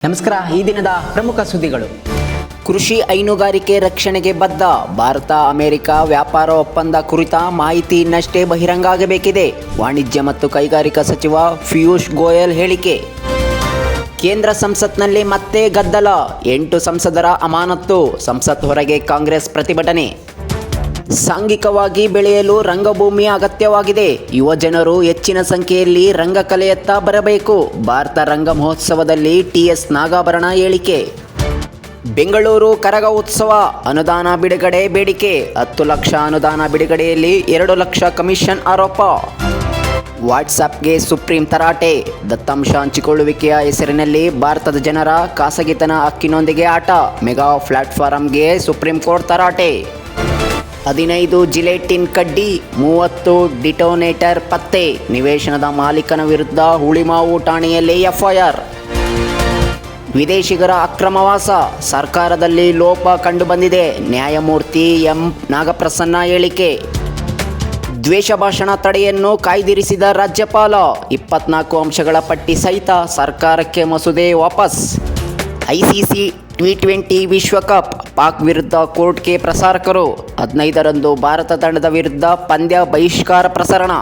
ನಮಸ್ಕಾರ. ಈ ದಿನದ ಪ್ರಮುಖ ಸುದ್ದಿಗಳು. ಕೃಷಿ ಹೈನುಗಾರಿಕೆ ರಕ್ಷಣೆಗೆ ಬದ್ಧ. ಭಾರತ ಅಮೆರಿಕ ವ್ಯಾಪಾರ ಒಪ್ಪಂದ ಕುರಿತ ಮಾಹಿತಿ ಇನ್ನಷ್ಟೇ ಬಹಿರಂಗ ಆಗಬೇಕಿದೆ. ವಾಣಿಜ್ಯ ಮತ್ತು ಕೈಗಾರಿಕಾ ಸಚಿವ ಪಿಯೂಷ್ ಗೋಯಲ್ ಹೇಳಿಕೆ. ಕೇಂದ್ರ ಸಂಸತ್ನಲ್ಲಿ ಮತ್ತೆ ಗದ್ದಲ. 8 ಸಂಸದರ ಅಮಾನತು. ಸಂಸತ್ ಹೊರಗೆ ಕಾಂಗ್ರೆಸ್ ಪ್ರತಿಭಟನೆ. ಸಾಂಘಿಕವಾಗಿ ಬೆಳೆಯಲು ರಂಗಭೂಮಿ ಅಗತ್ಯವಾಗಿದೆ. ಯುವ ಜನರು ಹೆಚ್ಚಿನ ಸಂಖ್ಯೆಯಲ್ಲಿ ರಂಗಕಲೆಯತ್ತ ಬರಬೇಕು. ಭಾರತ ರಂಗ ಮಹೋತ್ಸವದಲ್ಲಿ ಟಿಎಸ್ ನಾಗಾಭರಣ ಹೇಳಿಕೆ. ಬೆಂಗಳೂರು ಕರಗ ಉತ್ಸವ ಅನುದಾನ ಬಿಡುಗಡೆ ಬೇಡಿಕೆ. 10 ಲಕ್ಷ ಅನುದಾನ ಬಿಡುಗಡೆಯಲ್ಲಿ 2 ಲಕ್ಷ ಕಮಿಷನ್ ಆರೋಪ. ವಾಟ್ಸಾಪ್ಗೆ ಸುಪ್ರೀಂ ತರಾಟೆ. ದತ್ತಾಂಶ ಹಂಚಿಕೊಳ್ಳುವಿಕೆಯ ಹೆಸರಿನಲ್ಲಿ ಭಾರತದ ಜನರ ಖಾಸಗಿತನ ಹಕ್ಕಿನೊಂದಿಗೆ ಆಟ. ಮೆಗಾ ಪ್ಲಾಟ್ಫಾರಂಗೆ ಸುಪ್ರೀಂ ಕೋರ್ಟ್ ತರಾಟೆ. 15 ಜಿಲೆಟಿನ್ ಕಡ್ಡಿ, 30 ಡಿಟೋನೇಟರ್ ಪತ್ತೆ. ನಿವೇಶನದ ಮಾಲೀಕನ ವಿರುದ್ಧ ಹುಳಿಮಾವು ಠಾಣೆಯಲ್ಲಿ ಎಫ್ಐಆರ್. ವಿದೇಶಿಗರ ಅಕ್ರಮವಾಸ. ಸರ್ಕಾರದಲ್ಲಿ ಲೋಪ ಕಂಡುಬಂದಿದೆ. ನ್ಯಾಯಮೂರ್ತಿ ಎಂ ನಾಗಪ್ರಸನ್ನ ಹೇಳಿಕೆ. ದ್ವೇಷ ಭಾಷಣ ತಡೆಯನ್ನು ಕಾಯ್ದಿರಿಸಿದ ರಾಜ್ಯಪಾಲ. 24 ಅಂಶಗಳ ಪಟ್ಟಿ ಸಹಿತ ಸರ್ಕಾರಕ್ಕೆ ಮಸೂದೆ ವಾಪಸ್. ಐಸಿಸಿ T20 ವಿಶ್ವಕಪ್. ಪಾಕ್ ವಿರುದ್ಧ ಕೋರ್ಟ್ಗೆ ಪ್ರಸಾರಕರು. 15ರಂದು ಭಾರತ ತಂಡದ ವಿರುದ್ಧ ಪಂದ್ಯ ಬಹಿಷ್ಕಾರ ಪ್ರಸರಣ.